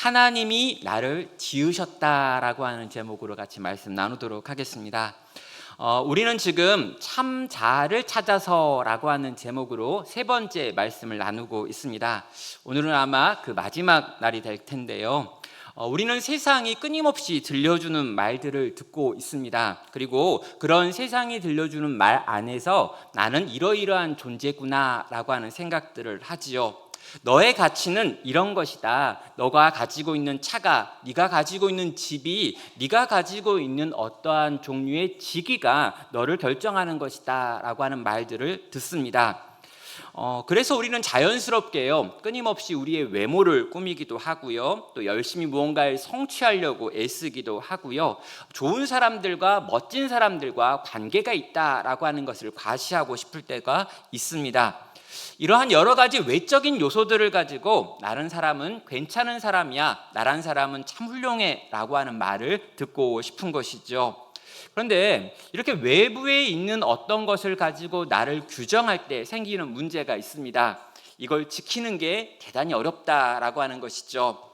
하나님이 나를 지으셨다라고 하는 제목으로 같이 말씀 나누도록 하겠습니다. 우리는 지금 참 자아를 찾아서라고 하는 제목으로 세 번째 말씀을 나누고 있습니다. 오늘은 아마 그 마지막 날이 될 텐데요. 우리는 세상이 끊임없이 들려주는 말들을 듣고 있습니다. 그리고 그런 세상이 들려주는 말 안에서 나는 이러이러한 존재구나 라고 하는 생각들을 하지요. 너의 가치는 이런 것이다. 너가 가지고 있는 차가, 네가 가지고 있는 집이, 네가 가지고 있는 어떠한 종류의 직위가 너를 결정하는 것이다 라고 하는 말들을 듣습니다. 그래서 우리는 자연스럽게요, 끊임없이 우리의 외모를 꾸미기도 하고요, 또 열심히 무언가를 성취하려고 애쓰기도 하고요, 좋은 사람들과 멋진 사람들과 관계가 있다라고 하는 것을 과시하고 싶을 때가 있습니다. 이러한 여러 가지 외적인 요소들을 가지고 나란 사람은 괜찮은 사람이야, 나란 사람은 참 훌륭해 라고 하는 말을 듣고 싶은 것이죠. 그런데 이렇게 외부에 있는 어떤 것을 가지고 나를 규정할 때 생기는 문제가 있습니다. 이걸 지키는 게 대단히 어렵다라고 하는 것이죠.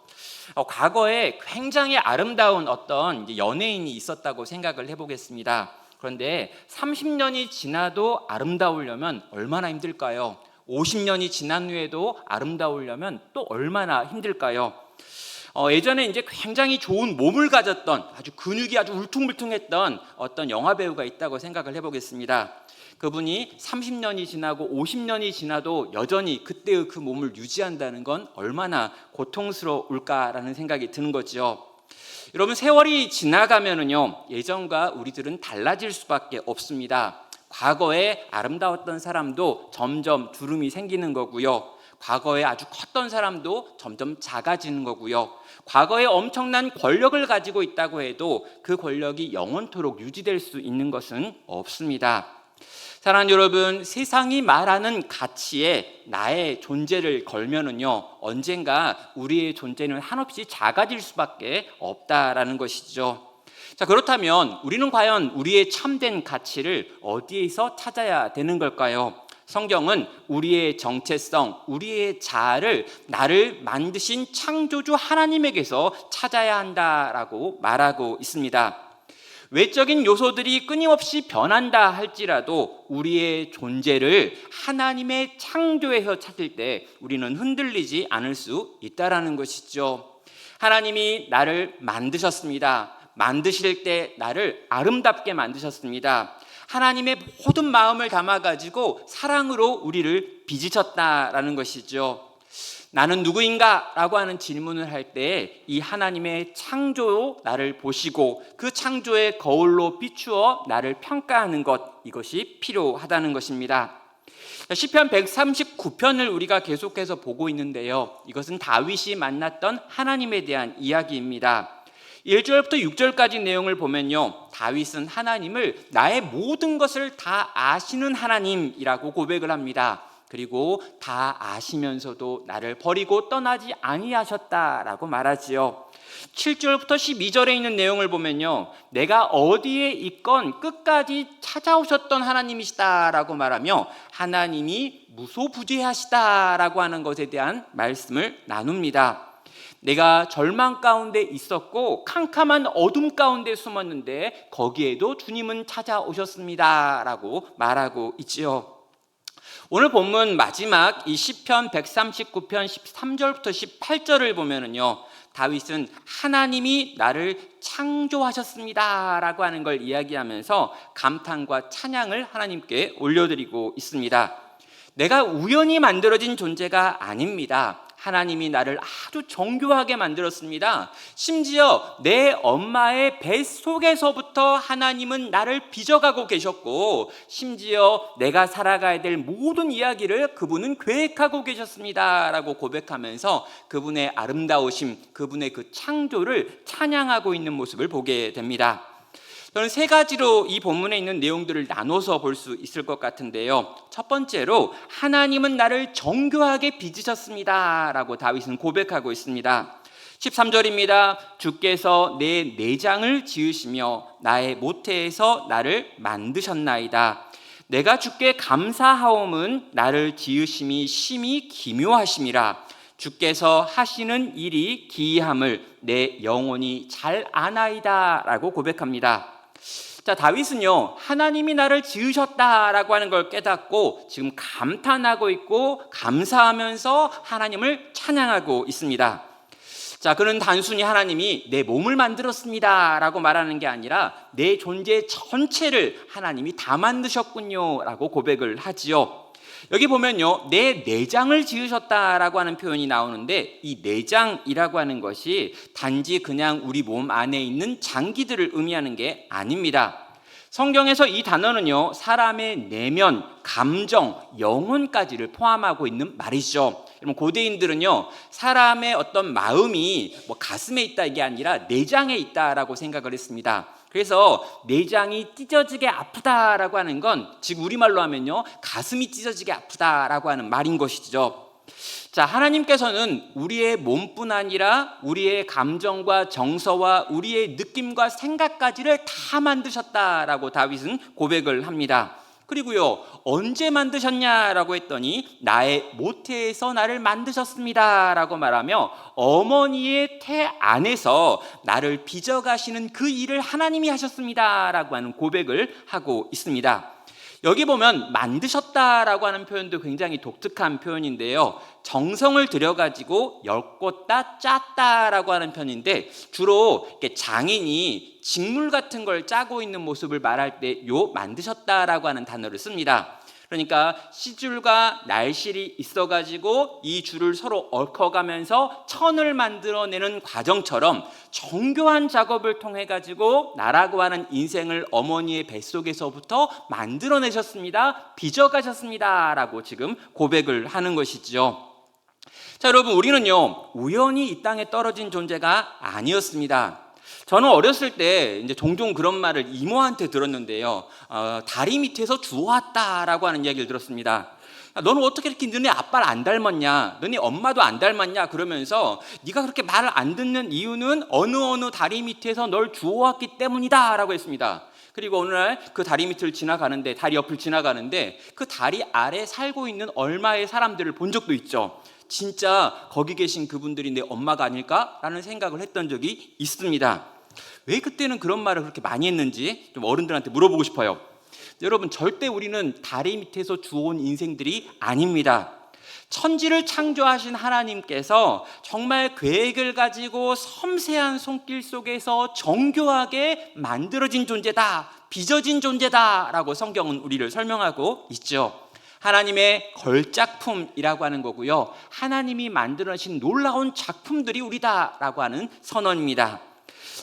과거에 굉장히 아름다운 어떤 연예인이 있었다고 생각을 해보겠습니다. 그런데 30년이 지나도 아름다우려면 얼마나 힘들까요? 50년이 지난 후에도 아름다우려면 또 얼마나 힘들까요? 예전에 이제 굉장히 좋은 몸을 가졌던, 아주 근육이 아주 울퉁불퉁했던 어떤 영화 배우가 있다고 생각을 해보겠습니다. 그분이 30년이 지나고 50년이 지나도 여전히 그때의 그 몸을 유지한다는 건 얼마나 고통스러울까라는 생각이 드는 거죠. 여러분, 세월이 지나가면은요, 예전과 우리들은 달라질 수밖에 없습니다. 과거에 아름다웠던 사람도 점점 주름이 생기는 거고요, 과거에 아주 컸던 사람도 점점 작아지는 거고요, 과거에 엄청난 권력을 가지고 있다고 해도 그 권력이 영원토록 유지될 수 있는 것은 없습니다. 사랑하는 여러분, 세상이 말하는 가치에 나의 존재를 걸면은요, 언젠가 우리의 존재는 한없이 작아질 수밖에 없다라는 것이죠. 자, 그렇다면 우리는 과연 우리의 참된 가치를 어디에서 찾아야 되는 걸까요? 성경은 우리의 정체성, 우리의 자아를 나를 만드신 창조주 하나님에게서 찾아야 한다라고 말하고 있습니다. 외적인 요소들이 끊임없이 변한다 할지라도 우리의 존재를 하나님의 창조에서 찾을 때 우리는 흔들리지 않을 수 있다라는 것이죠. 하나님이 나를 만드셨습니다. 만드실 때 나를 아름답게 만드셨습니다. 하나님의 모든 마음을 담아가지고 사랑으로 우리를 빚으셨다라는 것이죠. 나는 누구인가? 라고 하는 질문을 할 때 이 하나님의 창조로 나를 보시고 그 창조의 거울로 비추어 나를 평가하는 것, 이것이 필요하다는 것입니다. 시편 139편을 우리가 계속해서 보고 있는데요, 이것은 다윗이 만났던 하나님에 대한 이야기입니다. 1절부터 6절까지 내용을 보면요, 다윗은 하나님을 나의 모든 것을 다 아시는 하나님이라고 고백을 합니다. 그리고 다 아시면서도 나를 버리고 떠나지 아니하셨다라고 말하지요. 7절부터 12절에 있는 내용을 보면요, 내가 어디에 있건 끝까지 찾아오셨던 하나님이시다라고 말하며 하나님이 무소부재하시다라고 하는 것에 대한 말씀을 나눕니다. 내가 절망 가운데 있었고 캄캄한 어둠 가운데 숨었는데 거기에도 주님은 찾아오셨습니다 라고 말하고 있지요. 오늘 본문 마지막 이 시편 139편 13절부터 18절을 보면은요, 다윗은 하나님이 나를 창조하셨습니다 라고 하는 걸 이야기하면서 감탄과 찬양을 하나님께 올려드리고 있습니다. 내가 우연히 만들어진 존재가 아닙니다. 하나님이 나를 아주 정교하게 만들었습니다. 심지어 내 엄마의 뱃속에서부터 하나님은 나를 빚어가고 계셨고, 심지어 내가 살아가야 될 모든 이야기를 그분은 계획하고 계셨습니다 라고 고백하면서 그분의 아름다우심, 그분의 그 창조를 찬양하고 있는 모습을 보게 됩니다. 저는 세 가지로 이 본문에 있는 내용들을 나눠서 볼 수 있을 것 같은데요, 첫 번째로 하나님은 나를 정교하게 빚으셨습니다 라고 다윗은 고백하고 있습니다. 13절입니다. 주께서 내 내장을 지으시며 나의 모태에서 나를 만드셨나이다. 내가 주께 감사하옴은 나를 지으심이 심히 기묘하심이라. 주께서 하시는 일이 기이함을 내 영혼이 잘 아나이다 라고 고백합니다. 자, 다윗은요, 하나님이 나를 지으셨다라고 하는 걸 깨닫고 지금 감탄하고 있고 감사하면서 하나님을 찬양하고 있습니다. 자, 그는 단순히 하나님이 내 몸을 만들었습니다 라고 말하는 게 아니라 내 존재 전체를 하나님이 다 만드셨군요 라고 고백을 하지요. 여기 보면요, 내 내장을 지으셨다라고 하는 표현이 나오는데, 이 내장이라고 하는 것이 단지 그냥 우리 몸 안에 있는 장기들을 의미하는 게 아닙니다. 성경에서 이 단어는요, 사람의 내면, 감정, 영혼까지를 포함하고 있는 말이죠. 여러분, 고대인들은요, 사람의 어떤 마음이 가슴에 있다 이게 아니라 내장에 있다라고 생각을 했습니다. 그래서 내장이 찢어지게 아프다라고 하는 건 즉 우리말로 하면요, 가슴이 찢어지게 아프다라고 하는 말인 것이죠. 자, 하나님께서는 우리의 몸뿐 아니라 우리의 감정과 정서와 우리의 느낌과 생각까지를 다 만드셨다라고 다윗은 고백을 합니다. 그리고요, 언제 만드셨냐라고 했더니 나의 모태에서 나를 만드셨습니다 라고 말하며 어머니의 태 안에서 나를 빚어가시는 그 일을 하나님이 하셨습니다 라고 하는 고백을 하고 있습니다. 여기 보면 만드셨다라고 하는 표현도 굉장히 독특한 표현인데요, 정성을 들여가지고 엮었다 짰다라고 하는 편인데, 주로 이렇게 장인이 직물 같은 걸 짜고 있는 모습을 말할 때 요 만드셨다라고 하는 단어를 씁니다. 그러니까 시줄과 날실이 있어가지고 이 줄을 서로 얽어가면서 천을 만들어내는 과정처럼 정교한 작업을 통해 가지고 나라고 하는 인생을 어머니의 뱃속에서부터 만들어내셨습니다, 빚어가셨습니다 라고 지금 고백을 하는 것이죠. 자, 여러분, 우리는요, 우연히 이 땅에 떨어진 존재가 아니었습니다. 저는 어렸을 때 이제 종종 그런 말을 이모한테 들었는데요, 다리 밑에서 주워왔다라고 하는 이야기를 들었습니다. 너는 어떻게 이렇게 너네 아빠를 안 닮았냐, 너네 엄마도 안 닮았냐 그러면서 네가 그렇게 말을 안 듣는 이유는 어느 다리 밑에서 널 주워왔기 때문이다 라고 했습니다. 그리고 어느 날 그 다리 밑을 지나가는데, 다리 옆을 지나가는데 그 다리 아래 살고 있는 얼마의 사람들을 본 적도 있죠. 진짜 거기 계신 그분들이 내 엄마가 아닐까라는 생각을 했던 적이 있습니다. 왜 그때는 그런 말을 그렇게 많이 했는지 좀 어른들한테 물어보고 싶어요. 여러분, 절대 우리는 다리 밑에서 주워온 인생들이 아닙니다. 천지를 창조하신 하나님께서 정말 계획을 가지고 섬세한 손길 속에서 정교하게 만들어진 존재다, 빚어진 존재다 라고 성경은 우리를 설명하고 있죠. 하나님의 걸작품이라고 하는 거고요, 하나님이 만들어내신 놀라운 작품들이 우리다라고 하는 선언입니다.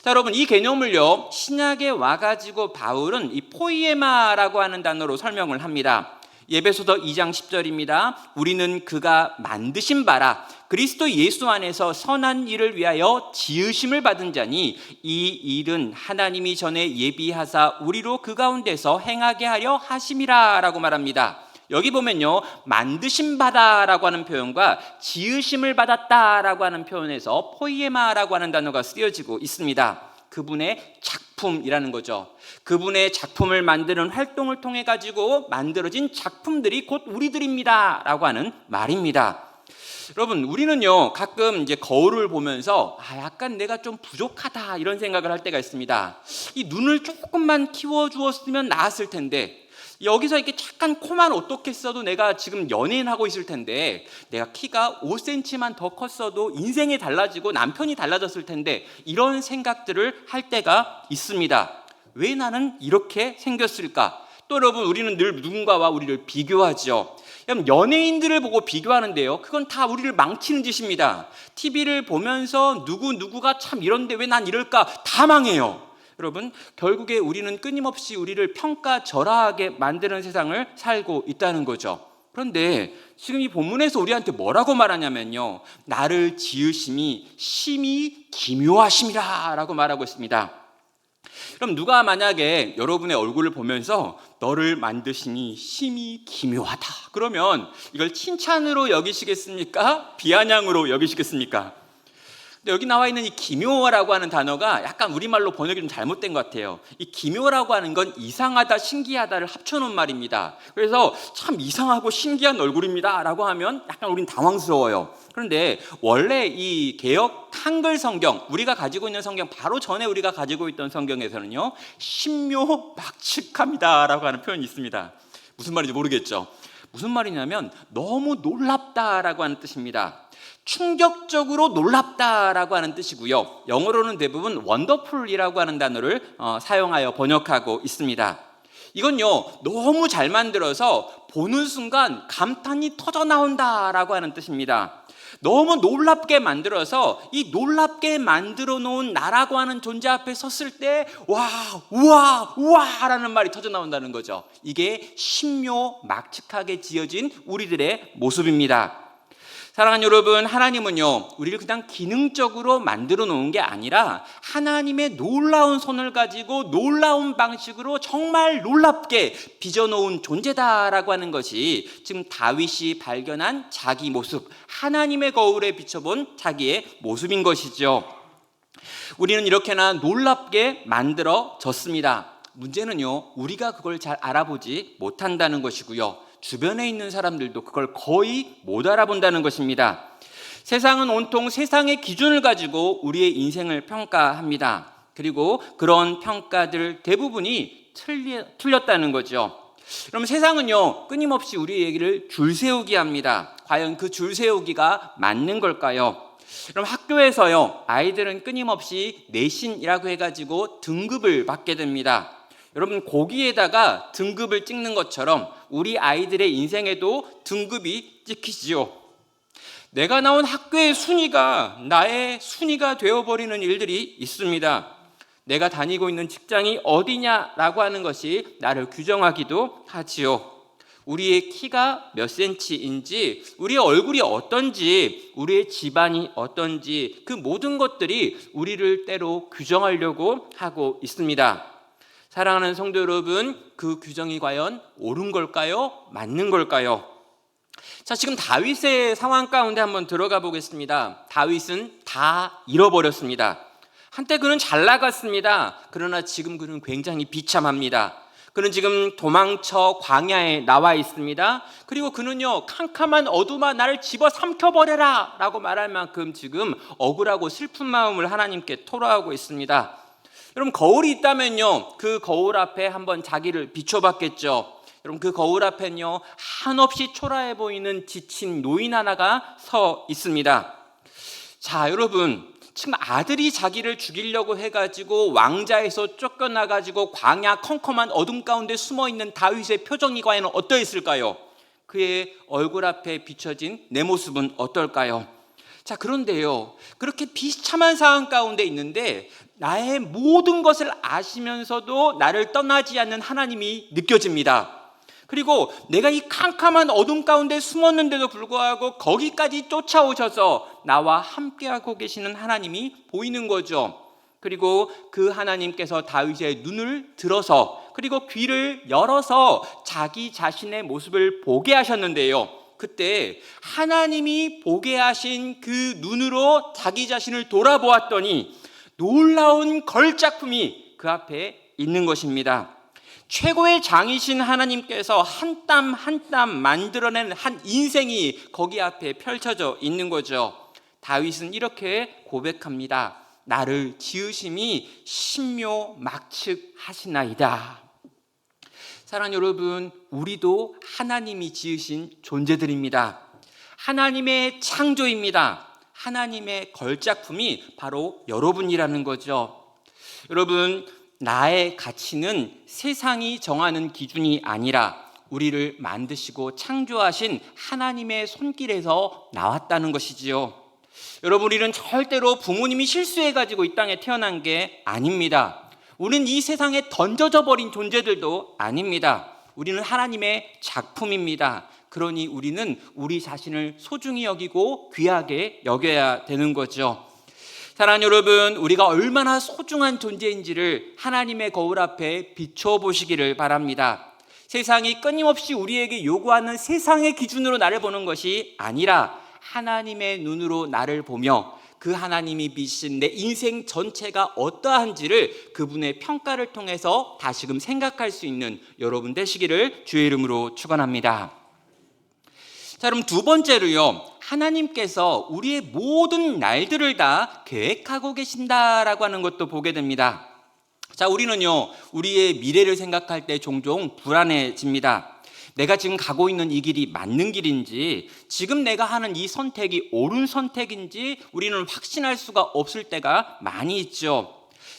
자, 여러분, 이 개념을요, 신약에 와가지고 바울은 이 포이에마라고 하는 단어로 설명을 합니다. 에베소서 2장 10절입니다. 우리는 그가 만드신 바라 그리스도 예수 안에서 선한 일을 위하여 지으심을 받은 자니 이 일은 하나님이 전에 예비하사 우리로 그 가운데서 행하게 하려 하심이라 라고 말합니다. 여기 보면요, 만드심 바다라고 하는 표현과 지으심을 받았다라고 하는 표현에서 포이에마라고 하는 단어가 쓰여지고 있습니다. 그분의 작품이라는 거죠. 그분의 작품을 만드는 활동을 통해 가지고 만들어진 작품들이 곧 우리들입니다 라고 하는 말입니다. 여러분, 우리는요, 가끔 이제 거울을 보면서 약간 내가 좀 부족하다 이런 생각을 할 때가 있습니다. 이 눈을 조금만 키워주었으면 나았을 텐데, 여기서 이렇게 잠깐 코만 어떻게 써도 내가 지금 연예인 하고 있을 텐데, 내가 키가 5cm만 더 컸어도 인생이 달라지고 남편이 달라졌을 텐데, 이런 생각들을 할 때가 있습니다. 왜 나는 이렇게 생겼을까? 또 여러분, 우리는 늘 누군가와 우리를 비교하죠. 연예인들을 보고 비교하는데요, 그건 다 우리를 망치는 짓입니다. TV를 보면서 누구가 참 이런데 왜 난 이럴까, 다 망해요. 여러분, 결국에 우리는 끊임없이 우리를 평가절하하게 만드는 세상을 살고 있다는 거죠. 그런데 지금 이 본문에서 우리한테 뭐라고 말하냐면요, 나를 지으심이 심히 기묘하심이라 라고 말하고 있습니다. 그럼 누가 만약에 여러분의 얼굴을 보면서 너를 만드심이 심히 기묘하다 그러면 이걸 칭찬으로 여기시겠습니까? 비아냥으로 여기시겠습니까? 근데 여기 나와 있는 이 기묘라고 하는 단어가 약간 우리말로 번역이 좀 잘못된 것 같아요. 이 기묘라고 하는 건 이상하다, 신기하다를 합쳐놓은 말입니다. 그래서 참 이상하고 신기한 얼굴입니다 라고 하면 약간 우린 당황스러워요. 그런데 원래 이 개역 한글 성경, 우리가 가지고 있는 성경 바로 전에 우리가 가지고 있던 성경에서는요, 신묘막측합니다 라고 하는 표현이 있습니다. 무슨 말인지 모르겠죠. 무슨 말이냐면 너무 놀랍다라고 하는 뜻입니다. 충격적으로 놀랍다라고 하는 뜻이고요. 영어로는 대부분 wonderful이라고 하는 단어를 사용하여 번역하고 있습니다. 이건요, 너무 잘 만들어서 보는 순간 감탄이 터져 나온다라고 하는 뜻입니다. 너무 놀랍게 만들어서 이 놀랍게 만들어 놓은 나라고 하는 존재 앞에 섰을 때 와, 우와, 우와 라는 말이 터져 나온다는 거죠. 이게 신묘막측하게 지어진 우리들의 모습입니다. 사랑하는 여러분, 하나님은요, 우리를 그냥 기능적으로 만들어 놓은 게 아니라 하나님의 놀라운 손을 가지고 놀라운 방식으로 정말 놀랍게 빚어놓은 존재다라고 하는 것이 지금 다윗이 발견한 자기 모습, 하나님의 거울에 비춰본 자기의 모습인 것이죠. 우리는 이렇게나 놀랍게 만들어졌습니다. 문제는요, 우리가 그걸 잘 알아보지 못한다는 것이고요. 주변에 있는 사람들도 그걸 거의 못 알아본다는 것입니다. 세상은 온통 세상의 기준을 가지고 우리의 인생을 평가합니다. 그리고 그런 평가들 대부분이 틀렸다는 거죠. 그럼 세상은요, 끊임없이 우리 얘기를 줄 세우게 합니다. 과연 그 줄 세우기가 맞는 걸까요? 그럼 학교에서요, 아이들은 끊임없이 내신이라고 해가지고 등급을 받게 됩니다. 여러분, 거기에다가 등급을 찍는 것처럼 우리 아이들의 인생에도 등급이 찍히지요. 내가 나온 학교의 순위가 나의 순위가 되어버리는 일들이 있습니다. 내가 다니고 있는 직장이 어디냐라고 하는 것이 나를 규정하기도 하지요. 우리의 키가 몇 센치인지, 우리의 얼굴이 어떤지, 우리의 집안이 어떤지, 그 모든 것들이 우리를 때로 규정하려고 하고 있습니다. 사랑하는 성도 여러분, 그 규정이 과연 옳은 걸까요? 맞는 걸까요? 자, 지금 다윗의 상황 가운데 한번 들어가 보겠습니다. 다윗은 다 잃어버렸습니다. 한때 그는 잘 나갔습니다. 그러나 지금 그는 굉장히 비참합니다. 그는 지금 도망쳐 광야에 나와 있습니다. 그리고 그는요, 캄캄한 어둠아 나를 집어삼켜버려라 라고 말할 만큼 지금 억울하고 슬픈 마음을 하나님께 토로하고 있습니다. 여러분, 거울이 있다면요, 그 거울 앞에 한번 자기를 비춰봤겠죠. 여러분, 그 거울 앞엔요, 한없이 초라해 보이는 지친 노인 하나가 서 있습니다. 자, 여러분, 지금 아들이 자기를 죽이려고 해가지고 왕자에서 쫓겨나가지고 광야 컴컴한 어둠 가운데 숨어있는 다윗의 표정이 과연 어떠했을까요? 그의 얼굴 앞에 비춰진 내 모습은 어떨까요? 자, 그런데요, 그렇게 비참한 상황 가운데 있는데 나의 모든 것을 아시면서도 나를 떠나지 않는 하나님이 느껴집니다. 그리고 내가 이 캄캄한 어둠 가운데 숨었는데도 불구하고 거기까지 쫓아오셔서 나와 함께하고 계시는 하나님이 보이는 거죠. 그리고 그 하나님께서 다윗의 눈을 들어서, 그리고 귀를 열어서 자기 자신의 모습을 보게 하셨는데요, 그때 하나님이 보게 하신 그 눈으로 자기 자신을 돌아보았더니 놀라운 걸작품이 그 앞에 있는 것입니다. 최고의 장이신 하나님께서 한 땀 한 땀 만들어낸 한 인생이 거기 앞에 펼쳐져 있는 거죠. 다윗은 이렇게 고백합니다. 나를 지으심이 신묘막측하시나이다. 사랑하는 여러분, 우리도 하나님이 지으신 존재들입니다. 하나님의 창조입니다. 하나님의 걸작품이 바로 여러분이라는 거죠. 여러분, 나의 가치는 세상이 정하는 기준이 아니라 우리를 만드시고 창조하신 하나님의 손길에서 나왔다는 것이지요. 여러분, 우리는 절대로 부모님이 실수해가지고 이 땅에 태어난 게 아닙니다. 우리는 이 세상에 던져져 버린 존재들도 아닙니다. 우리는 하나님의 작품입니다. 그러니 우리는 우리 자신을 소중히 여기고 귀하게 여겨야 되는 거죠. 사랑하는 여러분, 우리가 얼마나 소중한 존재인지를 하나님의 거울 앞에 비춰보시기를 바랍니다. 세상이 끊임없이 우리에게 요구하는 세상의 기준으로 나를 보는 것이 아니라 하나님의 눈으로 나를 보며 그 하나님이 빚으신 내 인생 전체가 어떠한지를 그분의 평가를 통해서 다시금 생각할 수 있는 여러분 되시기를 주의 이름으로 축원합니다. 자, 그럼 두 번째로요, 하나님께서 우리의 모든 날들을 다 계획하고 계신다라고 하는 것도 보게 됩니다. 자, 우리는요, 우리의 미래를 생각할 때 종종 불안해집니다. 내가 지금 가고 있는 이 길이 맞는 길인지, 지금 내가 하는 이 선택이 옳은 선택인지 우리는 확신할 수가 없을 때가 많이 있죠.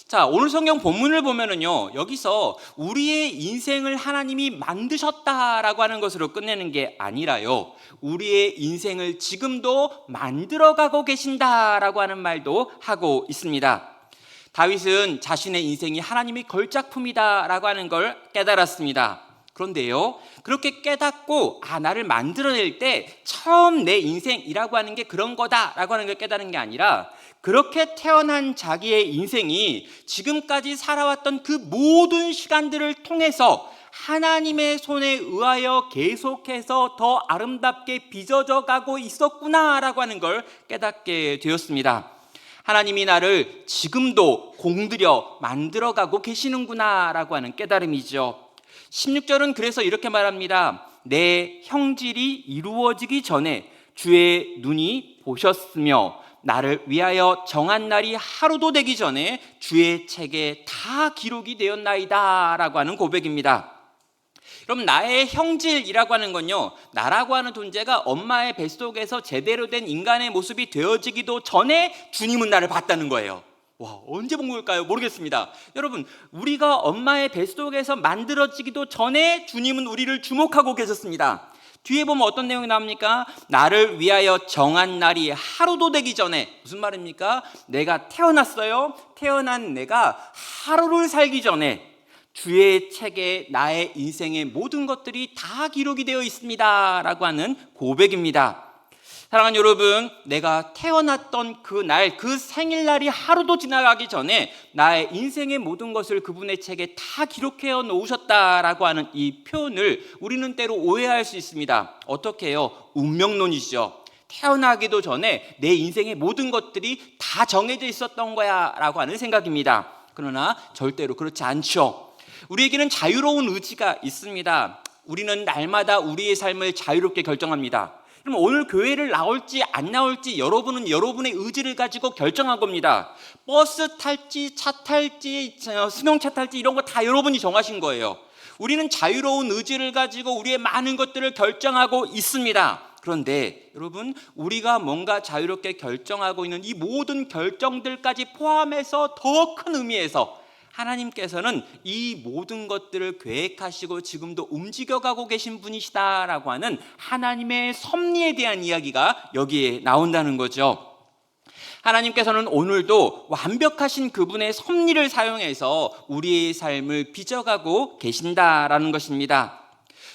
자, 오늘 성경 본문을 보면은요, 여기서 우리의 인생을 하나님이 만드셨다라고 하는 것으로 끝내는 게 아니라요, 우리의 인생을 지금도 만들어가고 계신다라고 하는 말도 하고 있습니다. 다윗은 자신의 인생이 하나님의 걸작품이다라고 하는 걸 깨달았습니다. 그런데요, 그렇게 깨닫고 나를 만들어낼 때 처음 내 인생이라고 하는 게 그런 거다라고 하는 걸 깨달은 게 아니라, 그렇게 태어난 자기의 인생이 지금까지 살아왔던 그 모든 시간들을 통해서 하나님의 손에 의하여 계속해서 더 아름답게 빚어져 가고 있었구나라고 하는 걸 깨닫게 되었습니다. 하나님이 나를 지금도 공들여 만들어가고 계시는구나라고 하는 깨달음이죠. 16절은 그래서 이렇게 말합니다. 내 형질이 이루어지기 전에 주의 눈이 보셨으며 나를 위하여 정한 날이 하루도 되기 전에 주의 책에 다 기록이 되었나이다 라고 하는 고백입니다. 그럼 나의 형질이라고 하는 건요, 나라고 하는 존재가 엄마의 뱃속에서 제대로 된 인간의 모습이 되어지기도 전에 주님은 나를 봤다는 거예요. 와, 언제 본 걸까요? 모르겠습니다. 여러분, 우리가 엄마의 뱃속에서 만들어지기도 전에 주님은 우리를 주목하고 계셨습니다. 뒤에 보면 어떤 내용이 나옵니까? 나를 위하여 정한 날이 하루도 되기 전에, 무슨 말입니까? 내가 태어났어요. 태어난 내가 하루를 살기 전에 주의 책에 나의 인생의 모든 것들이 다 기록이 되어 있습니다 라고 하는 고백입니다. 사랑하는 여러분, 내가 태어났던 그 날, 그 생일날이 하루도 지나가기 전에 나의 인생의 모든 것을 그분의 책에 다 기록해 놓으셨다라고 하는 이 표현을 우리는 때로 오해할 수 있습니다. 어떻게 해요? 운명론이죠. 태어나기도 전에 내 인생의 모든 것들이 다 정해져 있었던 거야 라고 하는 생각입니다. 그러나 절대로 그렇지 않죠. 우리에게는 자유로운 의지가 있습니다. 우리는 날마다 우리의 삶을 자유롭게 결정합니다. 그럼 오늘 교회를 나올지 안 나올지 여러분은 여러분의 의지를 가지고 결정한 겁니다. 버스 탈지, 차 탈지, 승용차 탈지 이런 거 다 여러분이 정하신 거예요. 우리는 자유로운 의지를 가지고 우리의 많은 것들을 결정하고 있습니다. 그런데 여러분, 우리가 뭔가 자유롭게 결정하고 있는 이 모든 결정들까지 포함해서 더 큰 의미에서 하나님께서는 이 모든 것들을 계획하시고 지금도 움직여가고 계신 분이시다라고 하는 하나님의 섭리에 대한 이야기가 여기에 나온다는 거죠. 하나님께서는 오늘도 완벽하신 그분의 섭리를 사용해서 우리의 삶을 빚어가고 계신다라는 것입니다.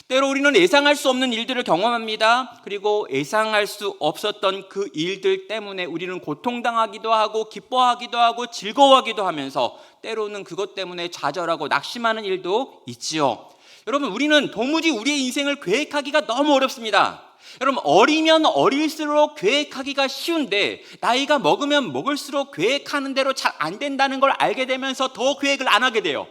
때로 우리는 예상할 수 없는 일들을 경험합니다. 그리고 예상할 수 없었던 그 일들 때문에 우리는 고통당하기도 하고 기뻐하기도 하고 즐거워하기도 하면서 때로는 그것 때문에 좌절하고 낙심하는 일도 있지요. 여러분, 우리는 도무지 우리의 인생을 계획하기가 너무 어렵습니다. 여러분, 어리면 어릴수록 계획하기가 쉬운데 나이가 먹으면 먹을수록 계획하는 대로 잘 안 된다는 걸 알게 되면서 더 계획을 안 하게 돼요.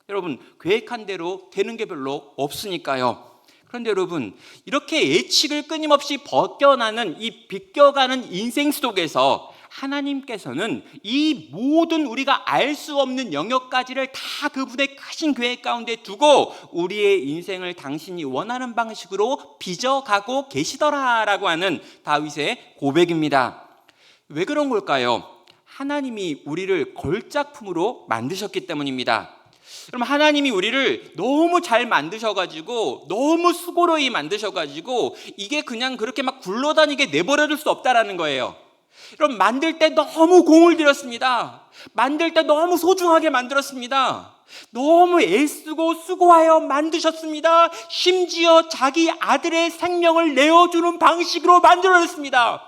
여러분, 계획한 대로 되는 게 별로 없으니까요. 그런데 여러분, 이렇게 예측을 끊임없이 벗겨나는 이 비껴가는 인생 속에서 하나님께서는 이 모든 우리가 알 수 없는 영역까지를 다 그분의 크신 계획 가운데 두고 우리의 인생을 당신이 원하는 방식으로 빚어가고 계시더라라고 하는 다윗의 고백입니다. 왜 그런 걸까요? 하나님이 우리를 걸작품으로 만드셨기 때문입니다. 그럼 하나님이 우리를 너무 잘 만드셔가지고 너무 수고로이 만드셔가지고 이게 그냥 그렇게 막 굴러다니게 내버려둘 수 없다라는 거예요. 여러분, 만들 때 너무 공을 들였습니다. 만들 때 너무 소중하게 만들었습니다. 너무 애쓰고 수고하여 만드셨습니다. 심지어 자기 아들의 생명을 내어주는 방식으로 만들어냈습니다.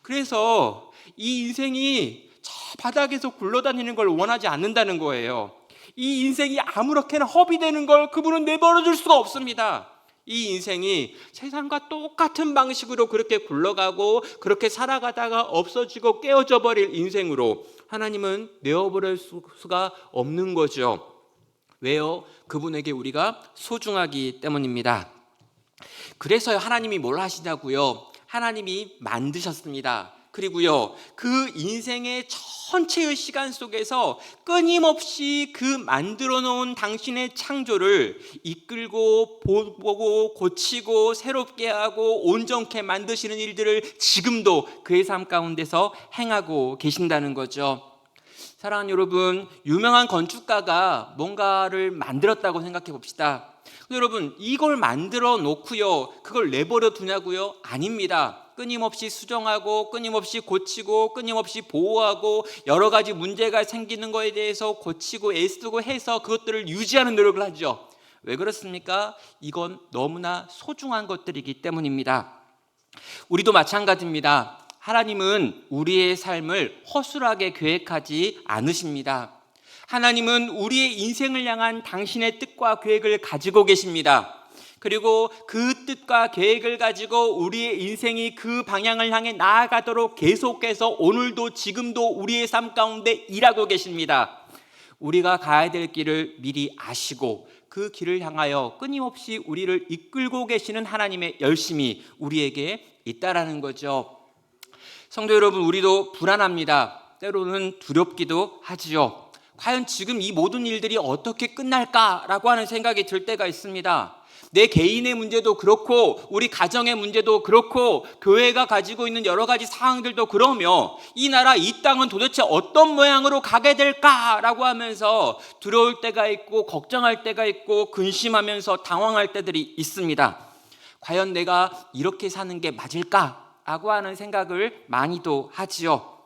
그래서 이 인생이 저 바닥에서 굴러다니는 걸 원하지 않는다는 거예요. 이 인생이 아무렇게나 허비되는 걸 그분은 내버려둘 수가 없습니다. 이 인생이 세상과 똑같은 방식으로 그렇게 굴러가고 그렇게 살아가다가 없어지고 깨어져 버릴 인생으로 하나님은 내어버릴 수가 없는 거죠. 왜요? 그분에게 우리가 소중하기 때문입니다. 그래서 하나님이 뭘 하시냐고요? 하나님이 만드셨습니다. 그리고요, 그 인생의 전체의 시간 속에서 끊임없이 그 만들어 놓은 당신의 창조를 이끌고 보고 고치고 새롭게 하고 온전케 만드시는 일들을 지금도 그의 삶 가운데서 행하고 계신다는 거죠. 사랑하는 여러분, 유명한 건축가가 뭔가를 만들었다고 생각해 봅시다. 여러분, 이걸 만들어 놓고요, 그걸 내버려 두냐고요? 아닙니다. 끊임없이 수정하고 끊임없이 고치고 끊임없이 보호하고 여러 가지 문제가 생기는 거에 대해서 고치고 애쓰고 해서 그것들을 유지하는 노력을 하죠. 왜 그렇습니까? 이건 너무나 소중한 것들이기 때문입니다. 우리도 마찬가지입니다. 하나님은 우리의 삶을 허술하게 계획하지 않으십니다. 하나님은 우리의 인생을 향한 당신의 뜻과 계획을 가지고 계십니다. 그리고 그 뜻과 계획을 가지고 우리의 인생이 그 방향을 향해 나아가도록 계속해서 오늘도 지금도 우리의 삶 가운데 일하고 계십니다. 우리가 가야 될 길을 미리 아시고 그 길을 향하여 끊임없이 우리를 이끌고 계시는 하나님의 열심이 우리에게 있다라는 거죠. 성도 여러분, 우리도 불안합니다. 때로는 두렵기도 하지요. 과연 지금 이 모든 일들이 어떻게 끝날까라고 하는 생각이 들 때가 있습니다. 내 개인의 문제도 그렇고 우리 가정의 문제도 그렇고 교회가 가지고 있는 여러 가지 상황들도 그러며 이 나라 이 땅은 도대체 어떤 모양으로 가게 될까라고 하면서 두려울 때가 있고 걱정할 때가 있고 근심하면서 당황할 때들이 있습니다. 과연 내가 이렇게 사는 게 맞을까라고 하는 생각을 많이도 하지요.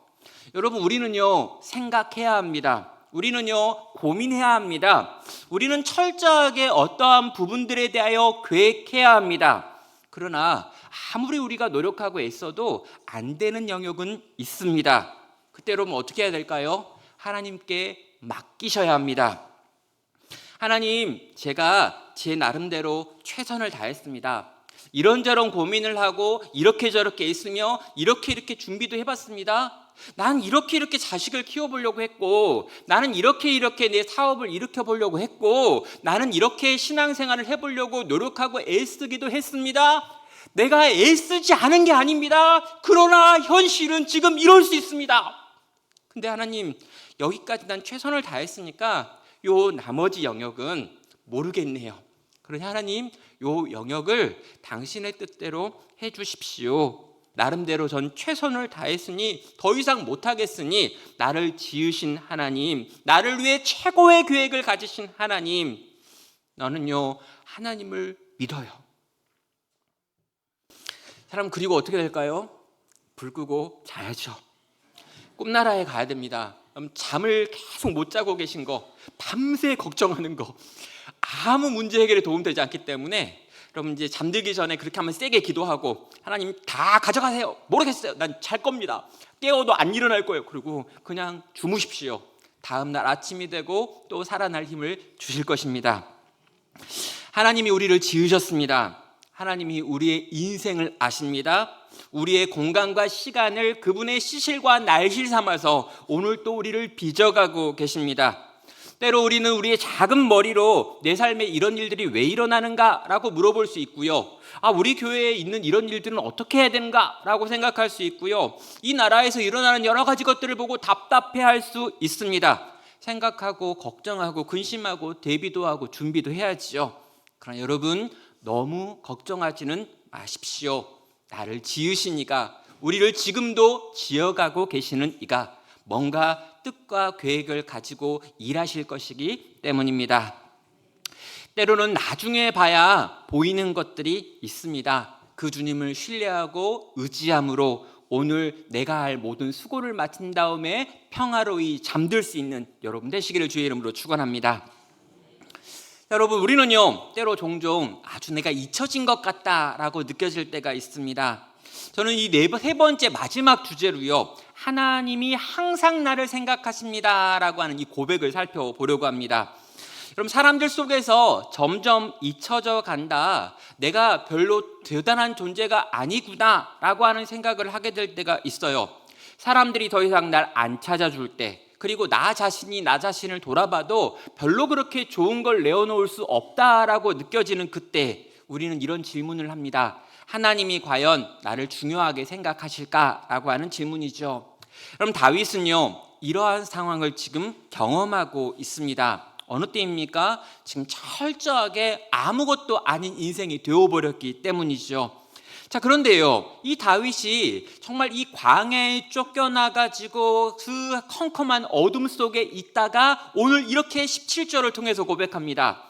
여러분, 우리는요 생각해야 합니다. 우리는요 고민해야 합니다. 우리는 철저하게 어떠한 부분들에 대하여 계획해야 합니다. 그러나 아무리 우리가 노력하고 애써도 안 되는 영역은 있습니다. 그때 여러분 어떻게 해야 될까요? 하나님께 맡기셔야 합니다. 하나님, 제가 제 나름대로 최선을 다했습니다. 이런저런 고민을 하고 이렇게 저렇게 있으며 이렇게 준비도 해봤습니다. 난 이렇게 자식을 키워보려고 했고, 나는 이렇게 내 사업을 일으켜보려고 했고, 나는 이렇게 신앙생활을 해보려고 노력하고 애쓰기도 했습니다. 내가 애쓰지 않은 게 아닙니다. 그러나 현실은 지금 이럴 수 있습니다. 근데 하나님, 여기까지 난 최선을 다했으니까 요 나머지 영역은 모르겠네요. 그러니 하나님, 요 영역을 당신의 뜻대로 해주십시오. 나름대로 전 최선을 다했으니 더 이상 못하겠으니 나를 지으신 하나님, 나를 위해 최고의 계획을 가지신 하나님, 너는요 하나님을 믿어요. 사람, 그리고 어떻게 될까요? 불 끄고 자야죠. 꿈나라에 가야 됩니다. 그럼 잠을 계속 못 자고 계신 거, 밤새 걱정하는 거, 아무 문제 해결에 도움되지 않기 때문에 여러분 이제 잠들기 전에 그렇게 한번 세게 기도하고, 하나님 다 가져가세요. 모르겠어요. 난 잘 겁니다. 깨워도 안 일어날 거예요. 그리고 그냥 주무십시오. 다음날 아침이 되고 또 살아날 힘을 주실 것입니다. 하나님이 우리를 지으셨습니다. 하나님이 우리의 인생을 아십니다. 우리의 공간과 시간을 그분의 시실과 날실 삼아서 오늘 또 우리를 빚어가고 계십니다. 때로 우리는 우리의 작은 머리로 내 삶에 이런 일들이 왜 일어나는가라고 물어볼 수 있고요. 우리 교회에 있는 이런 일들은 어떻게 해야 되는가라고 생각할 수 있고요. 이 나라에서 일어나는 여러 가지 것들을 보고 답답해할 수 있습니다. 생각하고 걱정하고 근심하고 대비도 하고 준비도 해야지요. 그러나 여러분, 너무 걱정하지는 마십시오. 나를 지으신 이가, 우리를 지금도 지어가고 계시는 이가 뭔가 뜻과 계획을 가지고 일하실 것이기 때문입니다. 때로는 나중에 봐야 보이는 것들이 있습니다. 그 주님을 신뢰하고 의지함으로 오늘 내가 할 모든 수고를 마친 다음에 평화로이 잠들 수 있는 여러분 되시기를 주의 이름으로 축원합니다. 여러분, 우리는요 때로 종종 아주 내가 잊혀진 것 같다라고 느껴질 때가 있습니다. 저는 이 세 번째 마지막 주제로요, 하나님이 항상 나를 생각하십니다 라고 하는 이 고백을 살펴보려고 합니다. 여러분, 사람들 속에서 점점 잊혀져 간다, 내가 별로 대단한 존재가 아니구나 라고 하는 생각을 하게 될 때가 있어요. 사람들이 더 이상 날 안 찾아줄 때, 그리고 나 자신이 나 자신을 돌아봐도 별로 그렇게 좋은 걸 내어놓을 수 없다라고 느껴지는 그때 우리는 이런 질문을 합니다. 하나님이 과연 나를 중요하게 생각하실까라고 하는 질문이죠. 그럼 다윗은요, 이러한 상황을 지금 경험하고 있습니다. 어느 때입니까? 지금 철저하게 아무것도 아닌 인생이 되어버렸기 때문이죠. 자, 그런데요, 이 다윗이 정말 이 광야에 쫓겨나가지고 그 컴컴한 어둠 속에 있다가 오늘 이렇게 17절을 통해서 고백합니다.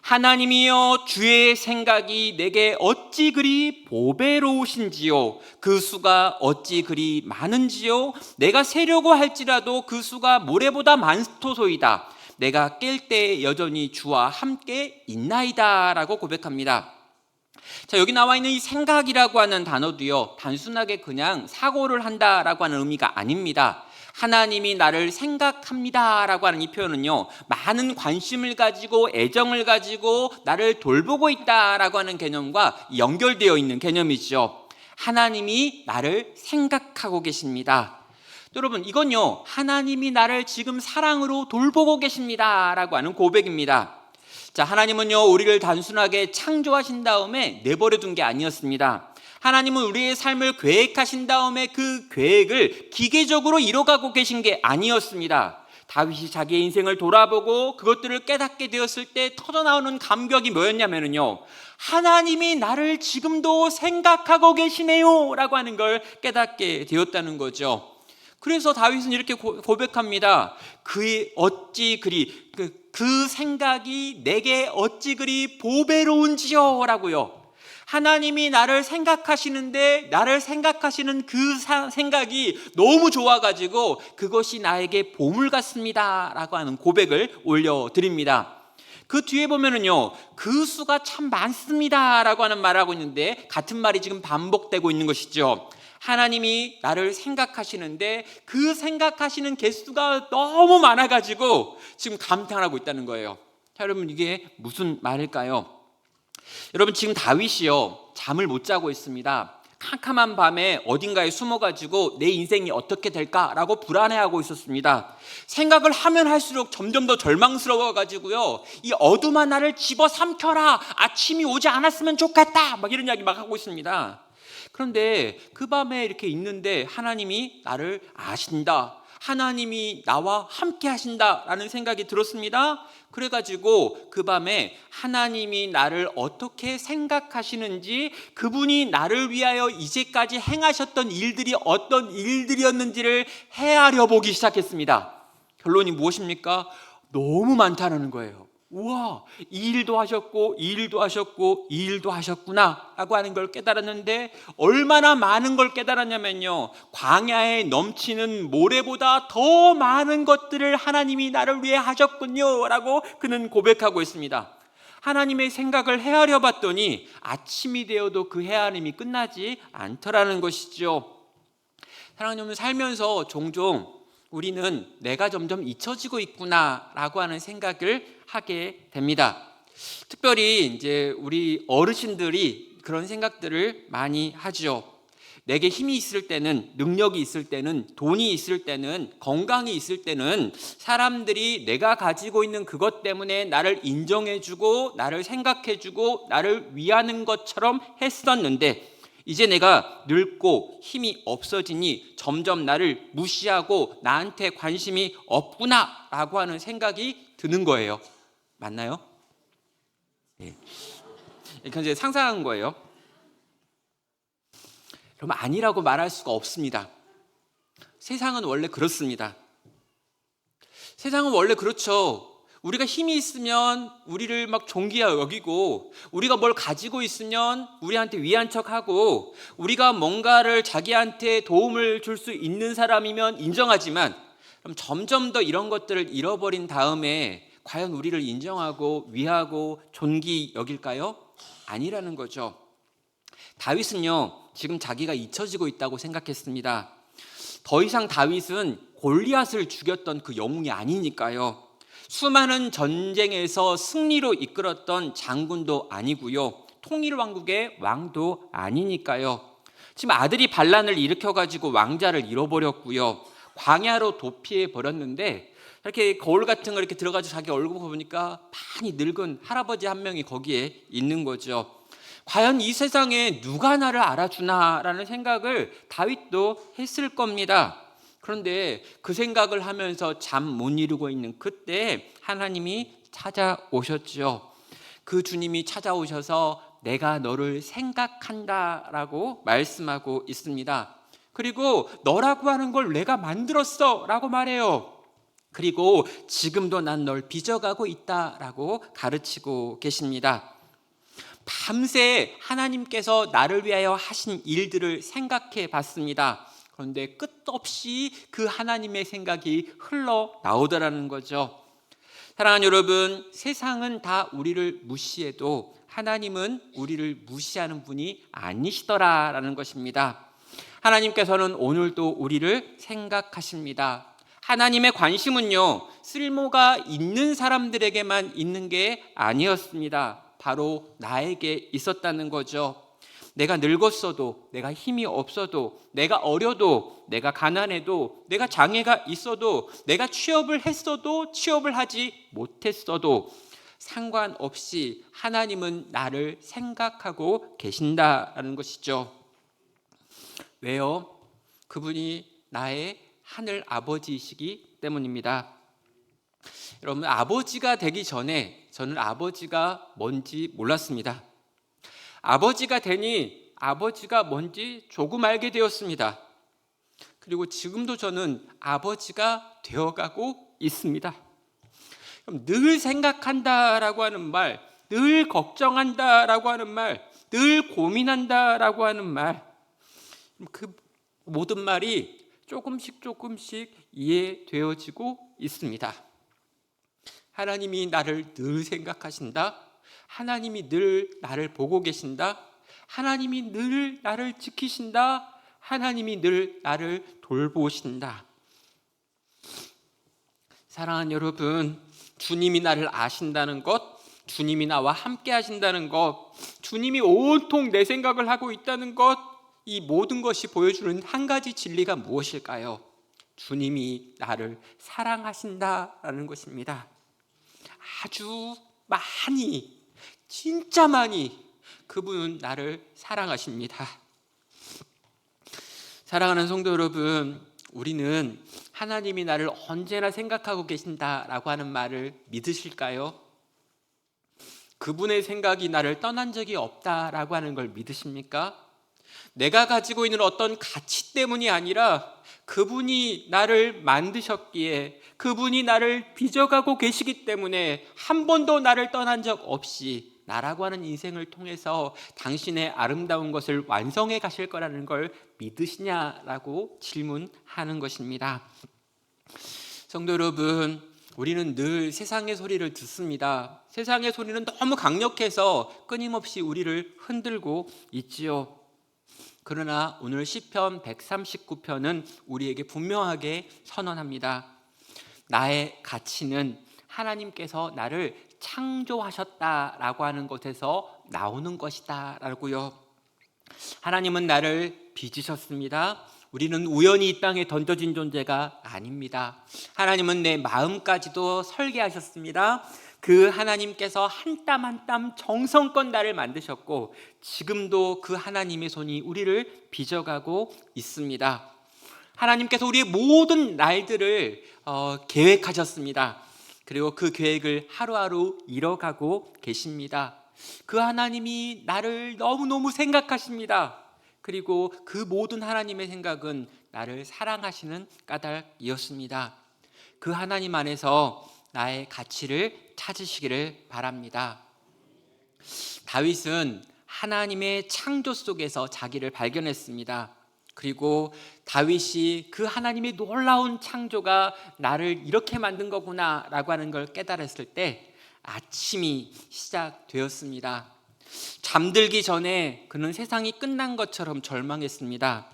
하나님이여, 주의 생각이 내게 어찌 그리 보배로우신지요, 그 수가 어찌 그리 많은지요, 내가 세려고 할지라도 그 수가 모래보다 많도소이다. 내가 깰 때 여전히 주와 함께 있나이다 라고 고백합니다. 자, 여기 나와 있는 이 생각이라고 하는 단어도요, 단순하게 그냥 사고를 한다라고 하는 의미가 아닙니다. 하나님이 나를 생각합니다라고 하는 이 표현은요, 많은 관심을 가지고 애정을 가지고 나를 돌보고 있다라고 하는 개념과 연결되어 있는 개념이죠. 하나님이 나를 생각하고 계십니다. 여러분, 이건요, 하나님이 나를 지금 사랑으로 돌보고 계십니다라고 하는 고백입니다. 자, 하나님은요, 우리를 단순하게 창조하신 다음에 내버려 둔 게 아니었습니다. 하나님은 우리의 삶을 계획하신 다음에 그 계획을 기계적으로 이뤄가고 계신 게 아니었습니다. 다윗이 자기의 인생을 돌아보고 그것들을 깨닫게 되었을 때 터져나오는 감격이 뭐였냐면요, 하나님이 나를 지금도 생각하고 계시네요 라고 하는 걸 깨닫게 되었다는 거죠. 그래서 다윗은 이렇게 고백합니다. 그의 어찌 그리 그 생각이 내게 어찌 그리 보배로운지요 라고요. 하나님이 나를 생각하시는데 나를 생각하시는 그 생각이 너무 좋아가지고 그것이 나에게 보물 같습니다 라고 하는 고백을 올려드립니다. 그 뒤에 보면은요, 그 수가 참 많습니다 라고 하는 말을 하고 있는데 같은 말이 지금 반복되고 있는 것이죠. 하나님이 나를 생각하시는데 그 생각하시는 개수가 너무 많아가지고 지금 감탄하고 있다는 거예요. 자, 여러분, 이게 무슨 말일까요? 여러분, 지금 다윗이요, 잠을 못 자고 있습니다. 캄캄한 밤에 어딘가에 숨어가지고 내 인생이 어떻게 될까라고 불안해하고 있었습니다. 생각을 하면 할수록 점점 더 절망스러워가지고요, 이 어둠아 나를 집어삼켜라, 아침이 오지 않았으면 좋겠다, 막 이런 이야기 막 하고 있습니다. 그런데 그 밤에 이렇게 있는데 하나님이 나를 아신다, 하나님이 나와 함께 하신다라는 생각이 들었습니다. 그래가지고 그 밤에 하나님이 나를 어떻게 생각하시는지, 그분이 나를 위하여 이제까지 행하셨던 일들이 어떤 일들이었는지를 헤아려 보기 시작했습니다. 결론이 무엇입니까? 너무 많다는 거예요. 우와, 이 일도 하셨고 이 일도 하셨고 이 일도 하셨구나 라고 하는 걸 깨달았는데, 얼마나 많은 걸 깨달았냐면요, 광야에 넘치는 모래보다 더 많은 것들을 하나님이 나를 위해 하셨군요 라고 그는 고백하고 있습니다. 하나님의 생각을 헤아려 봤더니 아침이 되어도 그 헤아림이 끝나지 않더라는 것이죠. 사랑하는 여러분, 살면서 종종 우리는 내가 점점 잊혀지고 있구나 라고 하는 생각을 하게 됩니다. 특별히 이제 우리 어르신들이 그런 생각들을 많이 하죠. 내게 힘이 있을 때는, 능력이 있을 때는, 돈이 있을 때는, 건강이 있을 때는 사람들이 내가 가지고 있는 그것 때문에 나를 인정해주고 나를 생각해주고 나를 위하는 것처럼 했었는데, 이제 내가 늙고 힘이 없어지니 점점 나를 무시하고 나한테 관심이 없구나 라고 하는 생각이 드는 거예요. 맞나요? 네. 이렇게 이제 상상한 거예요. 그럼 아니라고 말할 수가 없습니다. 세상은 원래 그렇습니다. 세상은 원래 그렇죠. 우리가 힘이 있으면 우리를 막 존귀하게 여기고, 우리가 뭘 가지고 있으면 우리한테 위한 척하고, 우리가 뭔가를 자기한테 도움을 줄 수 있는 사람이면 인정하지만, 그럼 점점 더 이런 것들을 잃어버린 다음에 과연 우리를 인정하고 위하고 존귀 여길까요? 아니라는 거죠. 다윗은요, 지금 자기가 잊혀지고 있다고 생각했습니다. 더 이상 다윗은 골리앗을 죽였던 그 영웅이 아니니까요. 수많은 전쟁에서 승리로 이끌었던 장군도 아니고요. 통일왕국의 왕도 아니니까요. 지금 아들이 반란을 일으켜가지고 왕자를 잃어버렸고요. 광야로 도피해 버렸는데 이렇게 거울 같은 거 이렇게 들어가지고 자기 얼굴 보니까 많이 늙은 할아버지 한 명이 거기에 있는 거죠. 과연 이 세상에 누가 나를 알아주나라는 생각을 다윗도 했을 겁니다. 그런데 그 생각을 하면서 잠 못 이루고 있는 그때 하나님이 찾아오셨죠. 그 주님이 찾아오셔서 내가 너를 생각한다라고 말씀하고 있습니다. 그리고 너라고 하는 걸 내가 만들었어라고 말해요. 그리고 지금도 난 널 빚어가고 있다라고 가르치고 계십니다. 밤새 하나님께서 나를 위하여 하신 일들을 생각해 봤습니다. 그런데 끝없이 그 하나님의 생각이 흘러나오더라는 거죠. 사랑하는 여러분, 세상은 다 우리를 무시해도 하나님은 우리를 무시하는 분이 아니시더라라는 것입니다. 하나님께서는 오늘도 우리를 생각하십니다. 하나님의 관심은요, 쓸모가 있는 사람들에게만 있는 게 아니었습니다. 바로 나에게 있었다는 거죠. 내가 늙었어도, 내가 힘이 없어도, 내가 어려도, 내가 가난해도, 내가 장애가 있어도, 내가 취업을 했어도, 취업을 하지 못했어도 상관없이 하나님은 나를 생각하고 계신다라는 것이죠. 왜요? 그분이 나의 하늘 아버지이시기 때문입니다. 여러분, 아버지가 되기 전에 저는 아버지가 뭔지 몰랐습니다. 아버지가 되니 아버지가 뭔지 조금 알게 되었습니다. 그리고 지금도 저는 아버지가 되어가고 있습니다. 그럼 늘 생각한다라고 하는 말, 늘 걱정한다라고 하는 말, 늘 고민한다라고 하는 말, 그 모든 말이 조금씩 이해되어지고 있습니다. 하나님이 나를 늘 생각하신다. 하나님이 늘 나를 보고 계신다. 하나님이 늘 나를 지키신다. 하나님이 늘 나를 돌보신다. 사랑하는 여러분, 주님이 나를 아신다는 것, 주님이 나와 함께 하신다는 것, 주님이 온통 내 생각을 하고 있다는 것, 이 모든 것이 보여주는 한 가지 진리가 무엇일까요? 주님이 나를 사랑하신다라는 것입니다. 아주 많이, 진짜 많이 그분은 나를 사랑하십니다. 사랑하는 성도 여러분, 우리는 하나님이 나를 언제나 생각하고 계신다라고 하는 말을 믿으실까요? 그분의 생각이 나를 떠난 적이 없다라고 하는 걸 믿으십니까? 내가 가지고 있는 어떤 가치 때문이 아니라 그분이 나를 만드셨기에, 그분이 나를 빚어가고 계시기 때문에 한 번도 나를 떠난 적 없이 나라고 하는 인생을 통해서 당신의 아름다운 것을 완성해 가실 거라는 걸 믿으시냐라고 질문하는 것입니다. 성도 여러분, 우리는 늘 세상의 소리를 듣습니다. 세상의 소리는 너무 강력해서 끊임없이 우리를 흔들고 있지요. 그러나 오늘 시편 139편은 우리에게 분명하게 선언합니다. 나의 가치는 하나님께서 나를 창조하셨다라고 하는 것에서 나오는 것이다 라고요. 하나님은 나를 빚으셨습니다. 우리는 우연히 이 땅에 던져진 존재가 아닙니다. 하나님은 내 마음까지도 설계하셨습니다. 그 하나님께서 한 땀 한 땀 정성껏 나를 만드셨고 지금도 그 하나님의 손이 우리를 빚어가고 있습니다. 하나님께서 우리의 모든 날들을 계획하셨습니다. 그리고 그 계획을 하루하루 이뤄가고 계십니다. 그 하나님이 나를 너무너무 생각하십니다. 그리고 그 모든 하나님의 생각은 나를 사랑하시는 까닭이었습니다. 그 하나님 안에서 나의 가치를 찾으시기를 바랍니다. 다윗은 하나님의 창조 속에서 자기를 발견했습니다. 그리고 다윗이 그 하나님의 놀라운 창조가 나를 이렇게 만든 거구나 라고 하는 걸 깨달았을 때 아침이 시작되었습니다. 잠들기 전에 그는 세상이 끝난 것처럼 절망했습니다.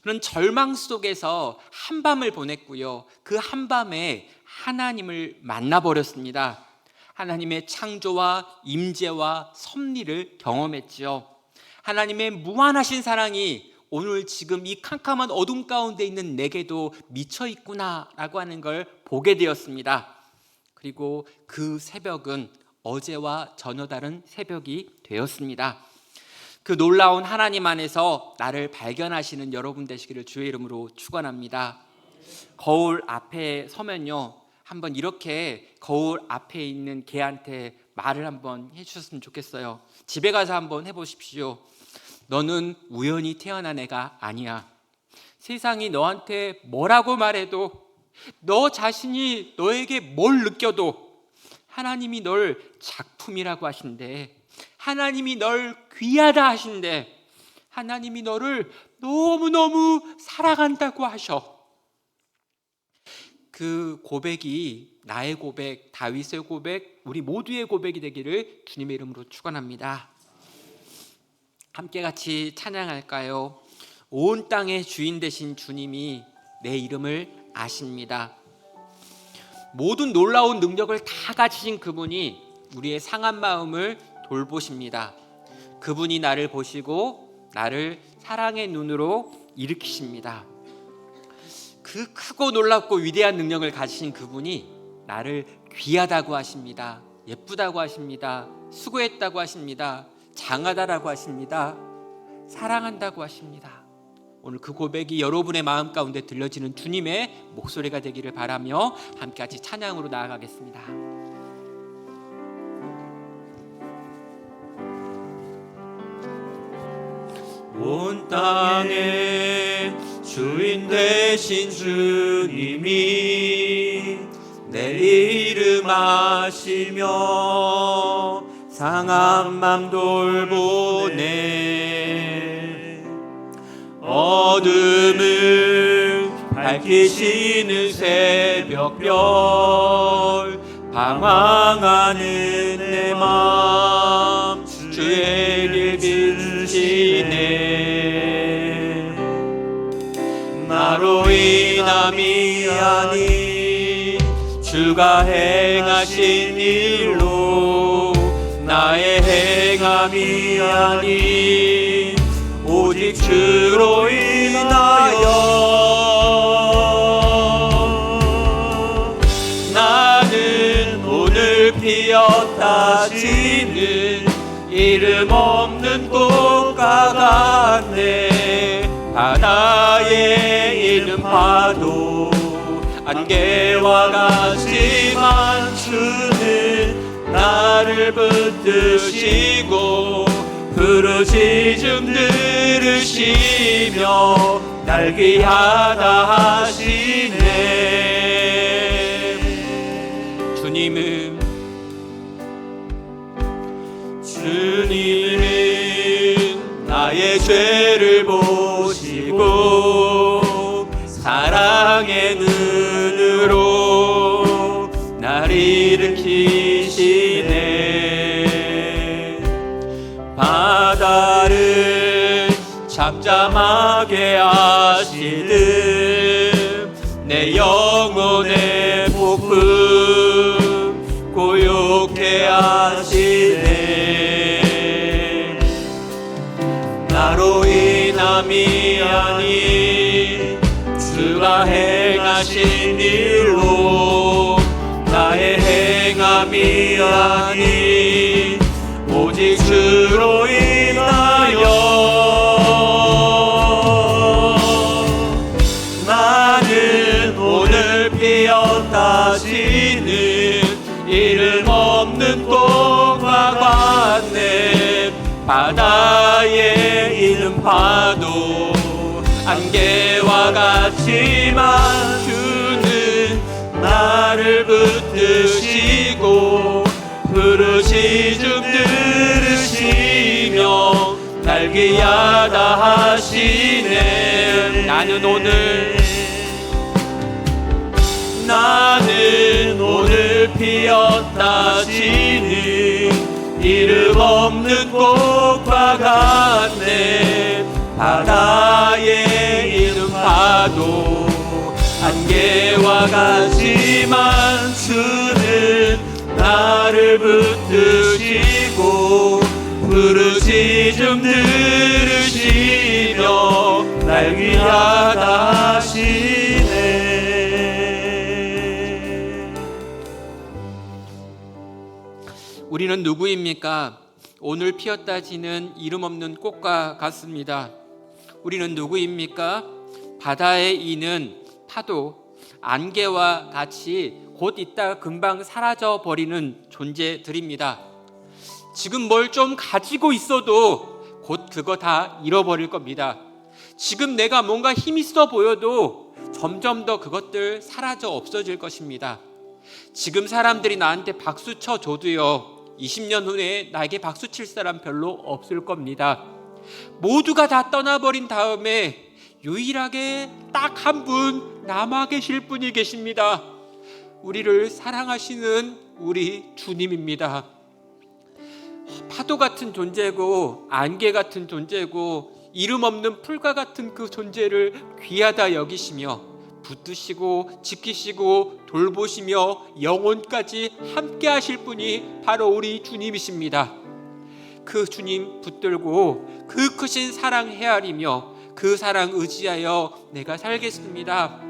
그런 절망 속에서 한밤을 보냈고요. 그 한밤에 하나님을 만나버렸습니다. 하나님의 창조와 임재와 섭리를 경험했지요. 하나님의 무한하신 사랑이 오늘 지금 이 캄캄한 어둠 가운데 있는 내게도 미쳐 있구나라고 하는 걸 보게 되었습니다. 그리고 그 새벽은 어제와 전혀 다른 새벽이 되었습니다. 그 놀라운 하나님 안에서 나를 발견하시는 여러분 되시기를 주의 이름으로 축원합니다. 거울 앞에 서면요, 한번 이렇게 거울 앞에 있는 개한테 말을 한번 해주셨으면 좋겠어요. 집에 가서 한번 해보십시오. 너는 우연히 태어난 애가 아니야. 세상이 너한테 뭐라고 말해도, 너 자신이 너에게 뭘 느껴도 하나님이 널 작품이라고 하신대. 하나님이 널 귀하다 하신대. 하나님이 너를 너무너무 사랑한다고 하셔. 그 고백이 나의 고백, 다윗의 고백, 우리 모두의 고백이 되기를 주님의 이름으로 축원합니다. 함께 같이 찬양할까요? 온 땅의 주인 되신 주님이 내 이름을 아십니다. 모든 놀라운 능력을 다 가지신 그분이 우리의 상한 마음을 돌보십니다. 그분이 나를 보시고 나를 사랑의 눈으로 일으키십니다. 그 크고 놀랍고 위대한 능력을 가지신 그분이 나를 귀하다고 하십니다. 예쁘다고 하십니다. 수고했다고 하십니다. 장하다라고 하십니다. 사랑한다고 하십니다. 오늘 그 고백이 여러분의 마음 가운데 들려지는 주님의 목소리가 되기를 바라며 함께 같이 찬양으로 나아가겠습니다. 온 땅의 주인 되신 주님이 내 이름 아시며 상한 맘 돌보네. 어둠을 밝히시는 새벽별, 방황하는 내 맘 주의 길 비추시네. 나로 인함이 아닌 주가 행하신 일로, 나의 행함이 아닌 오직 주로 인하여 나는 오늘 피었다 지는 이름 없는 꽃과 같네. 바다에 있는 파도 안개와 같지만 주는 나를 붙드시고 부르짖음 들으시며 날 귀하다 하시네. 주님은 나의 죄를 보시고 사랑의 눈으로 날 일으키시네. 바다를 잠잠하게 하시듯 내 영혼의 폭풍 고요케 하시네. 나로 인함이 아닌 주가 행하신 일로, 나의 행함이 아닌 오직 주로 인하여 나는 오늘 피었다 지는 이름 없는 꽃과 같네. 바다에 있는 파도 안개와 같지만 주는 나를 붙드시고 부르짖음 들으시며 날 귀하다 하시네. 나는 오늘 피었다 지는 이름 없는 꽃과 같네. 바다에 있는 파도 안개와 같지만 나를 붙드시고 부르짖음 들으시며 날 위하다시네. 우리는 누구입니까? 오늘 피었다 지는 이름 없는 꽃과 같습니다. 우리는 누구입니까? 바다에 이는 파도, 안개와 같이 곧 있다 금방 사라져 버리는 존재들입니다. 지금 뭘 좀 가지고 있어도 곧 그거 다 잃어버릴 겁니다. 지금 내가 뭔가 힘 있어 보여도 점점 더 그것들 사라져 없어질 것입니다. 지금 사람들이 나한테 박수 쳐줘도요, 20년 후에 나에게 박수 칠 사람 별로 없을 겁니다. 모두가 다 떠나버린 다음에 유일하게 딱 한 분 남아 계실 분이 계십니다. 우리를 사랑하시는 우리 주님입니다. 파도 같은 존재고 안개 같은 존재고 이름 없는 풀과 같은 그 존재를 귀하다 여기시며 붙드시고 지키시고 돌보시며 영혼까지 함께 하실 분이 바로 우리 주님이십니다. 그 주님 붙들고 그 크신 사랑 헤아리며 그 사랑 의지하여 내가 살겠습니다.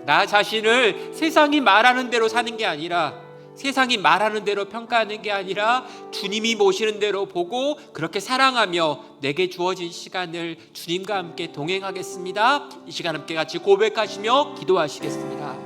나 자신을 세상이 말하는 대로 사는 게 아니라, 세상이 말하는 대로 평가하는 게 아니라 주님이 모시는 대로 보고 그렇게 사랑하며 내게 주어진 시간을 주님과 함께 동행하겠습니다. 이 시간 함께 같이 고백하시며 기도하시겠습니다.